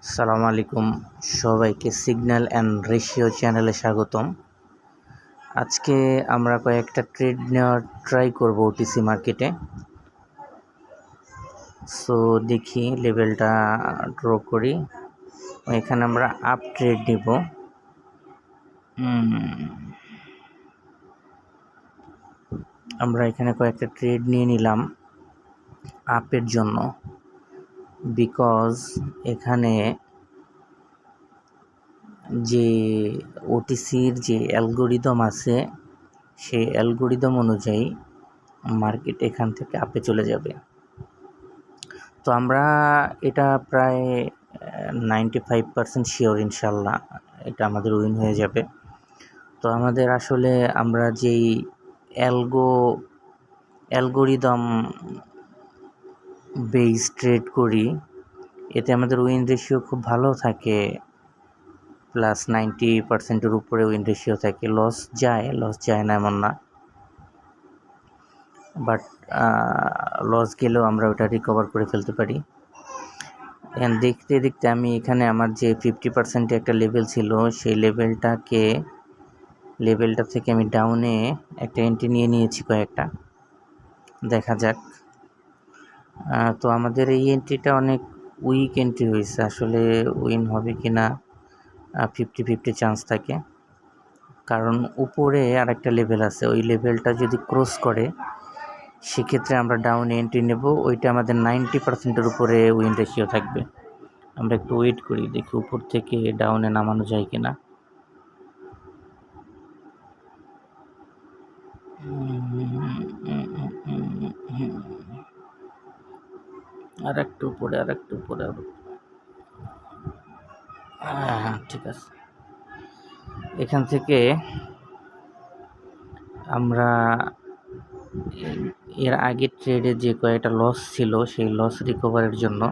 আসসালামু আলাইকুম, সবাইকে সিগন্যাল অ্যান্ড রেশিও চ্যানেলে স্বাগতম। আজকে আমরা কয়েকটা ট্রেড নেওয়ার ট্রাই করব ওটিসি মার্কেটে। সো দেখি লেভেলটা ড্র করি। এখানে আমরা আপ ট্রেড নিব। আমরা এখানে কয়েকটা ট্রেড নিয়ে নিলাম আপের জন্য, বিকজ এখানে যে ওটিসির যে অ্যালগোরিদম আছে সেই অ্যালগোরিদম অনুযায়ী মার্কেট এখান থেকে আপে চলে যাবে। তো আমরা এটা প্রায় 95% শিওর ইনশাল্লাহ এটা আমাদের উইন হয়ে যাবে। তো আমাদের আসলে আমরা যেই অ্যালগোরিদম বেস ট্রেড করি এতে আমাদের উইন রেশিও খুব ভালো থাকে, প্লাস 90%-এর উপরে উইন রেশিও থাকে। লস যায় না এমন না, বাট লস গেলেও আমরা ওটা রিকভার করে ফেলতে পারি। দেখতে দেখতে আমি এখানে আমার যে 50% একটা লেভেল ছিল সেই লেভেলটা থেকে আমি ডাউনে একটা এন্ট্রি নিয়ে নিয়েছি কয়েকটা, দেখা যাক। তো আমাদের এই এন্ট্রিটা অনেক উইক এন্ট্রি হয়েছে, আসলে উইন হবে কি না 50-50 চান্স থাকে, কারণ উপরে আরেকটা লেভেল আছে, ওই লেভেলটা যদি ক্রস করে সেক্ষেত্রে আমরা ডাউনে এন্ট্রি নেব, ওইটা আমাদের 90%-এর উপরে উইন রেশিও থাকবে। আমরা একটু ওয়েট করি, দেখি উপর থেকে ডাউনে নামানো যায় কিনা। আর একটু উপরে হ্যাঁ, ঠিক আছে। এখান থেকে আমরা এর আগের ট্রেডে যে কয়েকটা লস ছিল সেই লস রিকভারের জন্য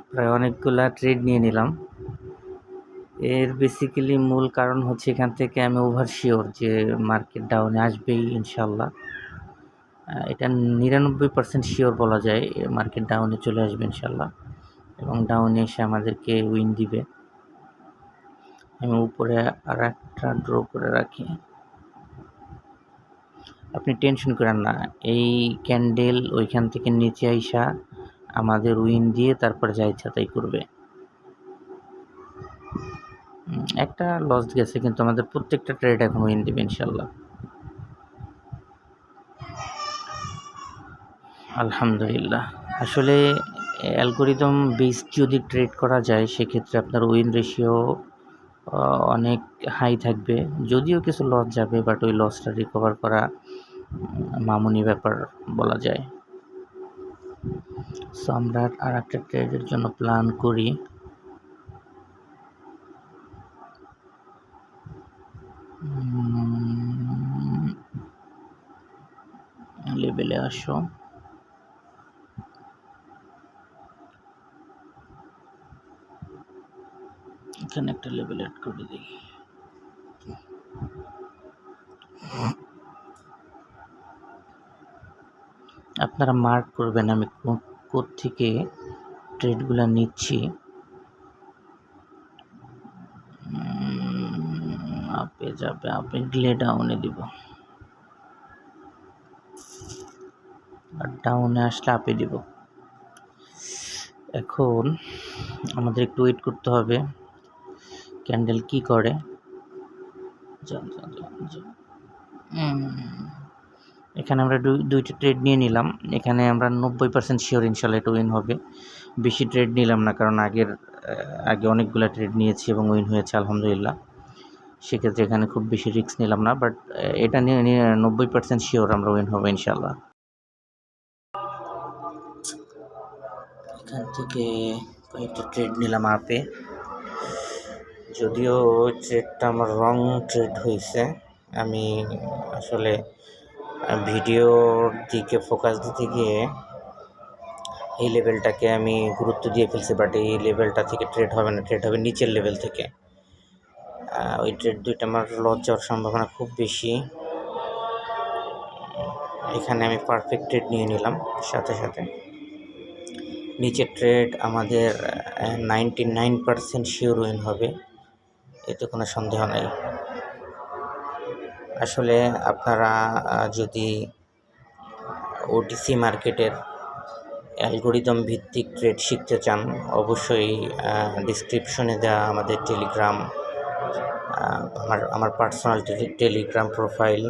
প্রায় অনেকগুলা ট্রেড নিয়ে নিলাম। এর বেসিক্যালি মূল কারণ হচ্ছে এখান থেকে আমি ওভার শিওর যে মার্কেট ডাউনে আসবেই ইনশাল্লাহ। এটা 99% শিওর বলা যায় মার্কেট ডাউনে চলে আসবে ইনশাল্লাহ, এবং ডাউনে এসে আমাদেরকে উইন দিবে। আমি উপরে আর একটা ড্র করে রাখি, আপনি টেনশন করেন না। এই ক্যান্ডেল ওইখান থেকে নিচে আইসা আমাদের উইন দিয়ে তারপরে যা ইচ্ছা তাই করবে। একটা লস গেছে, কিন্তু আমাদের প্রত্যেকটা ট্রেড এখন উইন দিবে ইনশাল্লাহ, আলহামদুলিল্লাহ। আসলে অ্যালগোরিদম বেসড যদি ট্রেড করা যায় সেক্ষেত্রে আপনার উইন রেশিও অনেক হাই থাকবে, যদিও কিছু লস যাবে, বাট ওই লসটা রিকভার করা মামুনি ব্যাপার বলা যায়। সো আমরা আর একটা ট্রেডের জন্য প্ল্যান করি। লেভেলে আসো, এখানে একটা লেভেল অ্যাড করে দিই। আপনারা মার্ক করবেন আমি কোথা থেকে ট্রেডগুলো নিচ্ছি। আপে যাবে, আপে গেলে ডাউনে দিব, আর ডাউনে আসলে আপে দিব। এখন আমাদের একটু ওয়েট করতে হবে ক্যান্ডেল কি করে। এখানে আমরা দুইটা ট্রেড নিয়ে নিলাম, এখানে আমরা 90% শিওর ইনশাল্লাহ এটা উইন হবে। বেশি ট্রেড নিলাম না, কারণ আগে অনেকগুলো ট্রেড নিয়েছি এবং উইন হয়েছে আলহামদুলিল্লাহ, সেক্ষেত্রে এখানে খুব বেশি রিস্ক নিলাম না, বাট এটা নিয়ে 90% শিওর আমরা উইন হবে ইনশাল্লাহ। এখান থেকে কয়েকটা ট্রেড নিলাম আপে, যদিও ট্রেডটা আমার রং ট্রেড হয়েছে। আমি আসলে ভিডিওর দিকে ফোকাস দিতে গিয়ে এই লেভেলটাকে আমি গুরুত্ব দিয়ে ফেলছি, বাট এই লেভেলটা থেকে ট্রেড হবে না, ট্রেড হবে নিচের লেভেল থেকে। ওই ট্রেড দুইটা আমার লস যাওয়ার সম্ভাবনা খুব বেশি। এখানে আমি পারফেক্ট ট্রেড নিয়ে নিলাম সাথে সাথে। নিচের ট্রেড আমাদের 99% শিওর উইন হবে, এতে কোনো সন্দেহ নেই। আসলে আপনারা যদি ওটিসি মার্কেটের অ্যালগোরিদম ভিত্তিক ট্রেড শিখতে চান, অবশ্যই ডিসক্রিপশনে দেওয়া আমাদের টেলিগ্রাম, আমার পার্সোনাল টেলিগ্রাম প্রোফাইল,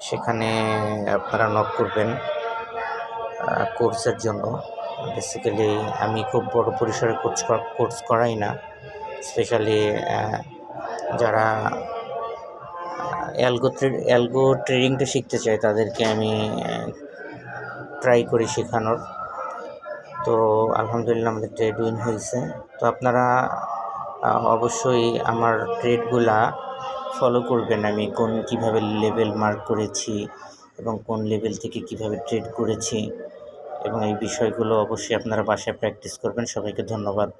সেখানে আপনারা নক করবেন কোর্সের জন্য। বেসিক্যালি আমি খুব বড় পরিসরে কোর্স করাই না, স্পেশালি যারা অ্যালগো ট্রেডিংটা শিখতে চায় তাদেরকে আমি ট্রাই করি শেখানোর। তো আলহামদুলিল্লাহ আমাদের ট্রেড উইন হয়েছে। তো আপনারা অবশ্যই আমার ট্রেডগুলা ফলো করবেন, আমি কীভাবে লেভেল মার্ক করেছি এবং কোন লেভেল থেকে কিভাবে ট্রেড করেছি, এবং এই বিষয়গুলো অবশ্যই আপনারা বাসায় প্র্যাকটিস করবেন। সবাইকে ধন্যবাদ।